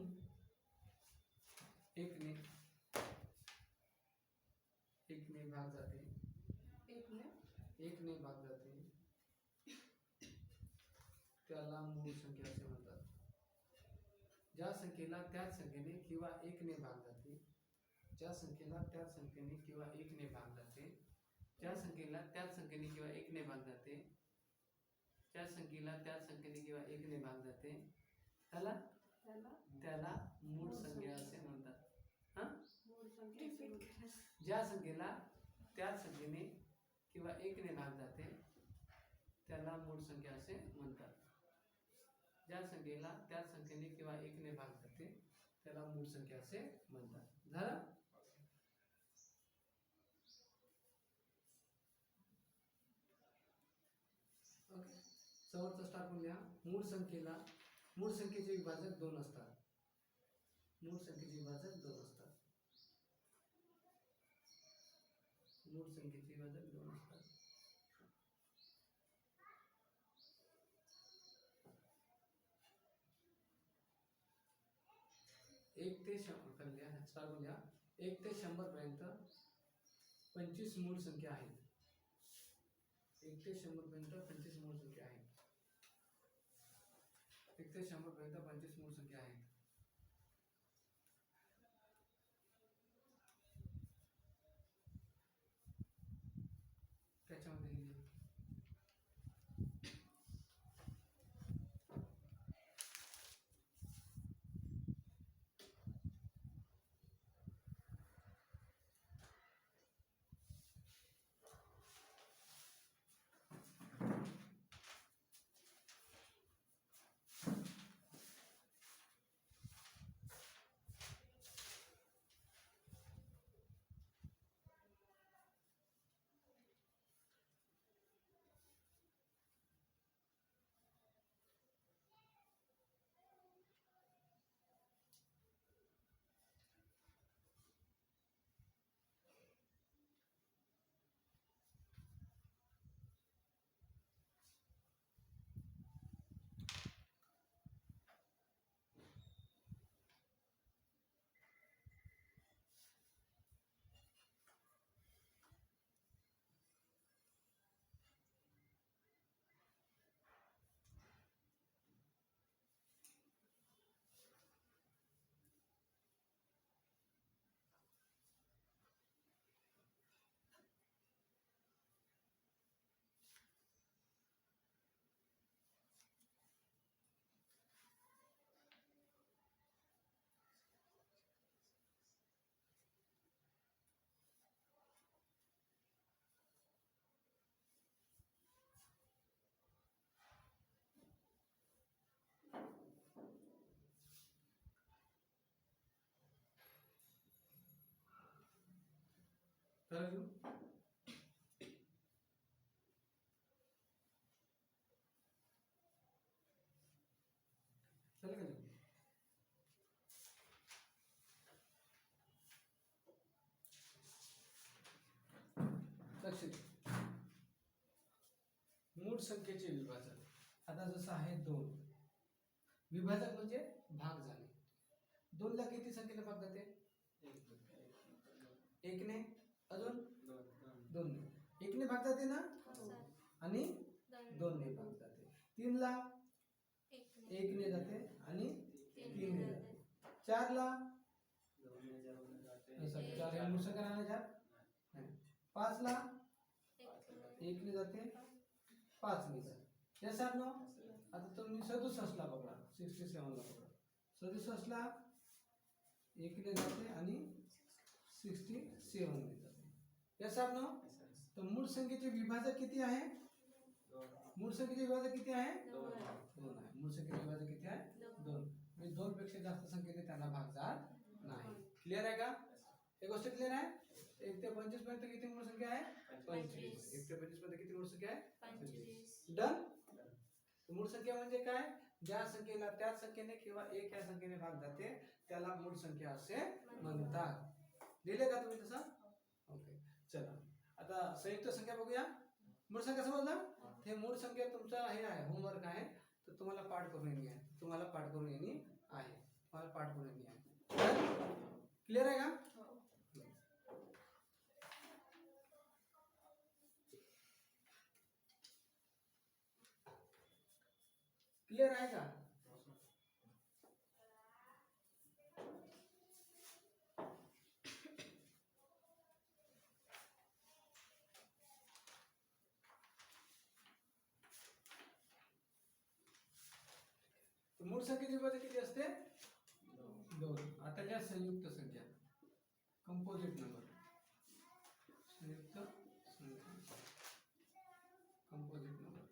एकने भाग जाते. एकने भाग जाते त्याला मूळ संख्या असे म्हणतात. ज्या संख्येला त्याच संख्येने किंवा एकने भाग जाते. ज्या संख्येला त्याच संख्येने किंवा एकने भाग जाते. ज्या संख्येला त्याच संख्येने किंवा एकने भाग जाते. ज्या संख्येला त्याच संख्येने किंवा एकने भाग जाते त्याला मूळ संख्या असे म्हणतात. हा ज्या संख्येला त्याच संख्येने किंवा एकने भाग जाते त्याला मूळ संख्या असे म्हणतात. ज्या संख्येला त्याच संख्येने किंवा एकने भाग जाते त्याला मूळ संख्या असे म्हणतात. झालं. ओके. समोरचा स्टार पण लिहा. मूळ संख्येचे विभाजक 2 असतात. मूळ संख्येचे विभाजक 2 असतात. मूळ संख्येचे विभाजक 2 असतात. एक ते 100 पर्यंत 25 मूळ संख्या आहेत. 1 ते 100 पर्यंत 25 मूळ संख्या आहेत. 1 ते 100 पर्यंत 25 मूळ संख्या आहेत. त्याच्यामध्ये लिहिलं. करा घेऊ. चालेल का घेऊ? लक्ष द्या. मूळ संख्येचे विभाजक. आता जसं आहे 2. विभाजक म्हणजे भाग झाले. 2 ला किती संख्येने भाग जाते? 1 ने. अजून 2 ने. 1 ने भाग जाते ना, आणि 2 ने भाग जाते. 3 ला 1 ने जाते आणि 3 ने जाते. 4 ला 4 हे मूळ संख्या राहणार 4. 5 ला 1 ने जाते, 5 ने जाते. या 7 नो. आता तुम्ही 67 ला पकडा, 67 ला पकडा. 67 ला 1 ने जाते आणि 67 ने जाते. या 7 नो. तर मूळ संख्येचे विभाजक किती आहे? मूळ संख्येचे विभाजक किती आहे? 2 आहे. मूळ संख्येचे विभाजक किती आहे? 2. म्हणजे 2 पेक्षा जास्त संख्येने त्यांना भाग जात नाही. क्लिअर आहे का? एक गोष्ट क्लिअर आहे? 1 ते 25 पर्यंत किती मूळ संख्या आहे? 25. 1 ते 25 पर्यंत किती मूळ संख्या आहे? 25. डन. मूळ संख्या म्हणजे काय? ज्या संख्येला त्याच संख्येने किंवा 1 या संख्येने भाग जाते त्याला मूळ संख्या असे म्हणतात. लिहिले का तुम्ही तसं? ओके. चला आता संयुक्त संख्या बघूया. मूळ संख्या समजलं? हे मूळ संख्या तुमचा हे आहे, होमवर्क आहे. तर तुम्हाला पाठ करून येणे आहे. तुम्हाला पाठ करून येणे आहे. तुम्हाला पाठ करून येणे आहे. क्लिअर आहे का? क्लिअर आहे का? मूळ संख्येची विभाजक किती असते? 2. आता घ्या संयुक्त संख्या, कंपोजिट नंबर. संयुक्त संख्या, कंपोजिट नंबर.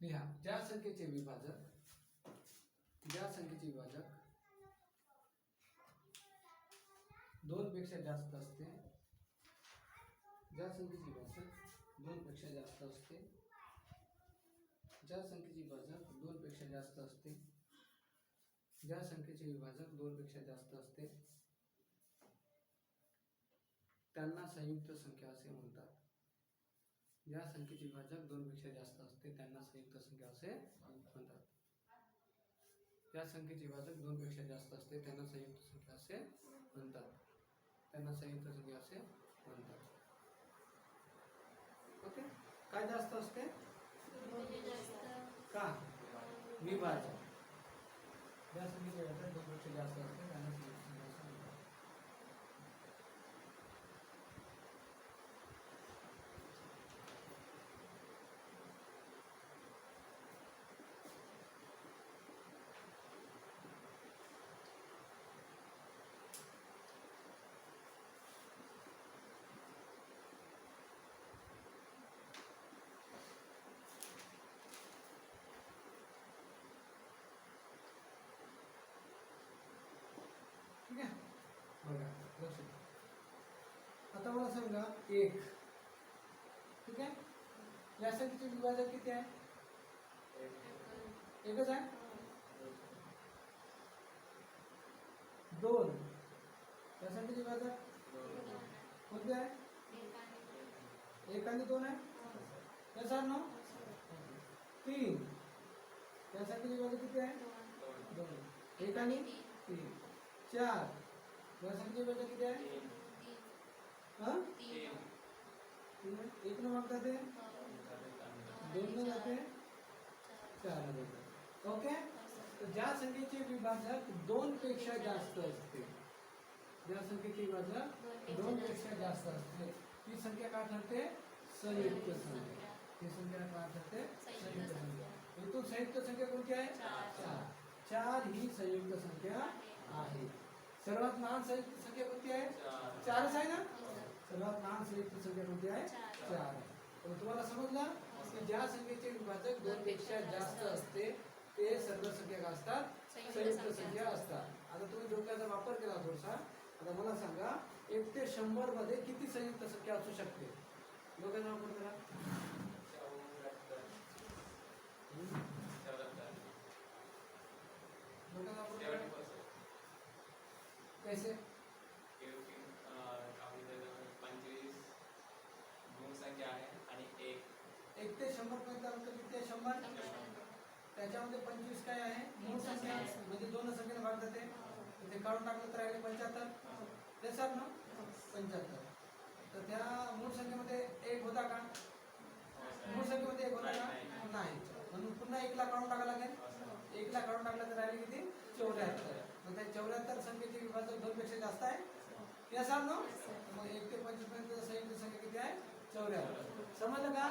लिहा. ज्या संख्येचे विभाजक 2 पेक्षा जास्त असते, ज्या संख्येचे विभाजक 2 पेक्षा जास्त असते, ज्या संख्येचे विभाजक 2 पेक्षा जास्त असते, ज्या संख्येचे विभाजक 2 पेक्षा जास्त असते त्यांना संयुक्त संख्या असे म्हणतात. ज्या संख्येचे विभाजक 2 पेक्षा जास्त असते त्यांना संयुक्त संख्या असे म्हणतात. ज्या संख्येचे विभाजक 2 पेक्षा जास्त असते त्यांना संयुक्त संख्या असे म्हणतात. त्यांना संयुक्त संख्या असे म्हणतात. ओके. काय जास्त असते? का? विभाजक. ज्या संख्येचे विभाजक 2 पेक्षा जास्त असते त्यांना संयुक्त संख्या असे म्हणतात. ठीक आहे. बघा लक्ष द्या. आता मला सांगा 1. ठीक आहे. या संख्येचे विभाजक किती आहे? 1च आहे. 2. या संख्येचे विभाजक कोणते आहे? 1 आणि 2 आहे. या सर ना 3. या संख्येचे विभाजक किती आहे? 2. 1 आणि 3. 4. या संख्येचे विभाजक किती आहे? 3. 1 न भाग जाते, 2 न जाते, 4 न जाते. ओके. तर ज्या संख्येचे विभाजक 2 पेक्षा जास्त असते, ज्या संख्येचे विभाजक 2 पेक्षा जास्त असते ती संख्या काय ठरते? संयुक्त संख्या. ती संख्या काय ठरते? संयुक्त संख्या. इथून संयुक्त संख्या कोणती आहे? 4. 4 ही संयुक्त संख्या आहे. सर्वात लहान संयुक्त संख्या कोणती आहे? 4च आहे ना. सर्वात लहान संयुक्त संख्या कोणती आहे? चार. 4 आहे. तर तुम्हाला समजलं की ज्या संख्येचे विभाजक 2 पेक्षा जास्त असते ते सर्व संख्या काय असतात? संयुक्त संख्या असतात. आता तुम्ही डोक्याचा वापर केला थोडासा. आता मला सांगा 1 ते 100 मध्ये किती संयुक्त संख्या असू शकते? डोक्याचा वापर करा. 74 डोक्याचा वापर करा. 70% कैसे? क्योंकि आपली त्याच्यामध्ये 25 मूळ संख्या आहे आणि 1 ते 100 पर्यंत अंक किती आहे? 100. त्याच्यामध्ये 25 काय आहे? मूळ संख्या म्हणजे दोन संख्येने भाग जाते. ते काढून टाकलं तर राहिले 75. ते सर ना 75. तर त्या मूळ संख्येमध्ये 1 होता का? मूळ संख्येमध्ये 1 होता का? नाही. म्हणून पुन्हा 1 ला काढून टाकावं लागेल. 1 ला काढून टाकलं तर राहिले किती? 74. मग त्या 74 संख्येचे विभाजक 2 पेक्षा जास्त आहे. ते सर ना मग 1 ते 25 पर्यंत संयुक्त संख्या किती आहे? 74. समजलं का?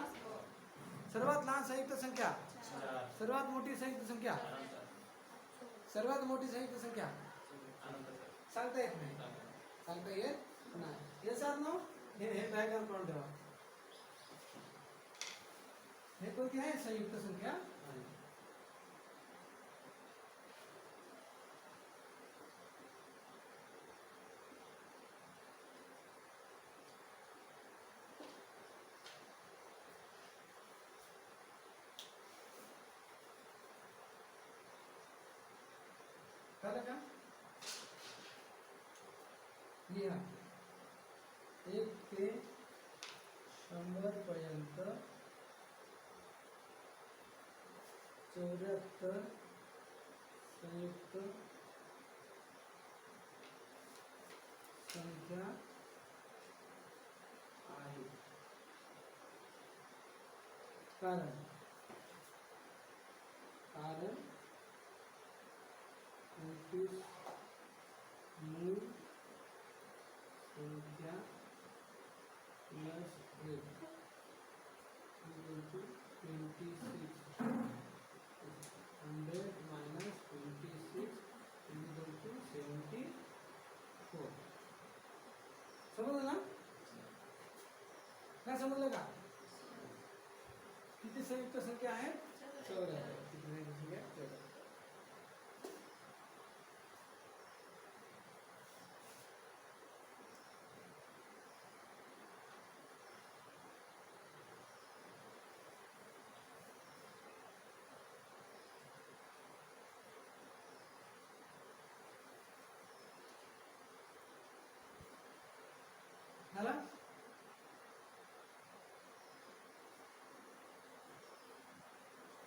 सर्वात लहान संयुक्त संख्या, 4 सर्वात मोठी संयुक्त संख्या, सर्वात मोठी संयुक्त संख्या सांगता येत नाही. सांगता येत नाही. हे सर ना हे डायग्राम काढून ठेवा. हे कोणती आहे? संयुक्त संख्या. कळलं का? लिहा 1 ते 100 पर्यंत 74 संयुक्त संख्या आहे. कारण 29 मूळ संख्या प्लस 1 26 100 minus 26 74. समजलं ना? काय समजलं का? किती संयुक्त संख्या आहेत? 74. किती संयुक्त संख्या? 74. झाला?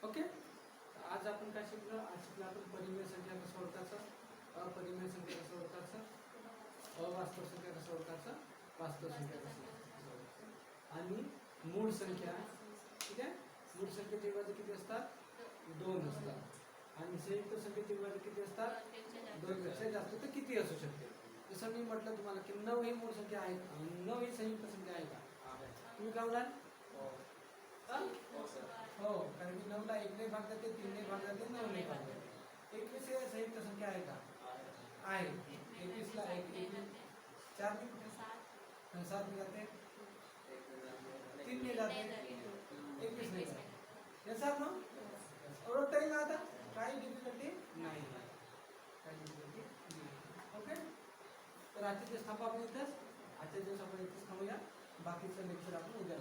ओके. आज आपण काय शिकलो? आज शिकलो आपण परिमेय संख्या कसं ओळखायचं, अपरिमेय संख्या कसं ओळखायचं, अवास्तव संख्या कसं ओळखायचं, वास्तव संख्या कसं ओळखायचं, आणि मूळ संख्या. ठीक आहे. मूळ संख्येचे विभाजक किती असतात? 2 असतात. आणि संयुक्त संख्येचे विभाजक किती असतात? 2 पेक्षा जास्त. तर किती असू शकते? जसं मी म्हटलं तुम्हाला की 9 ही मूळ संख्या आहे. 9 ही संयुक्त संख्या आहे का? तुम्ही काय म्हणाल? हो. कारण की 9 ला 1 ने भाग जाते, 3 ने भाग जाते, 9 ने भाग जाते. 21 हे संयुक्त संख्या आहे का? आहे. 21 ला 1 4 ने कुठे? 7 ने जाते, 3 ने जाते, 21 ने जाते. याचा ना ओळखता येईल ना आता? काही डिफिकल्टी नाही. काही डिफिकल्टी नाही. ओके. तर आजचे दिवस थांबा आपण इथंच. आजच्या दिवस आपण इथंच थांबूया. बाकीचं लेक्चर आपण उद्या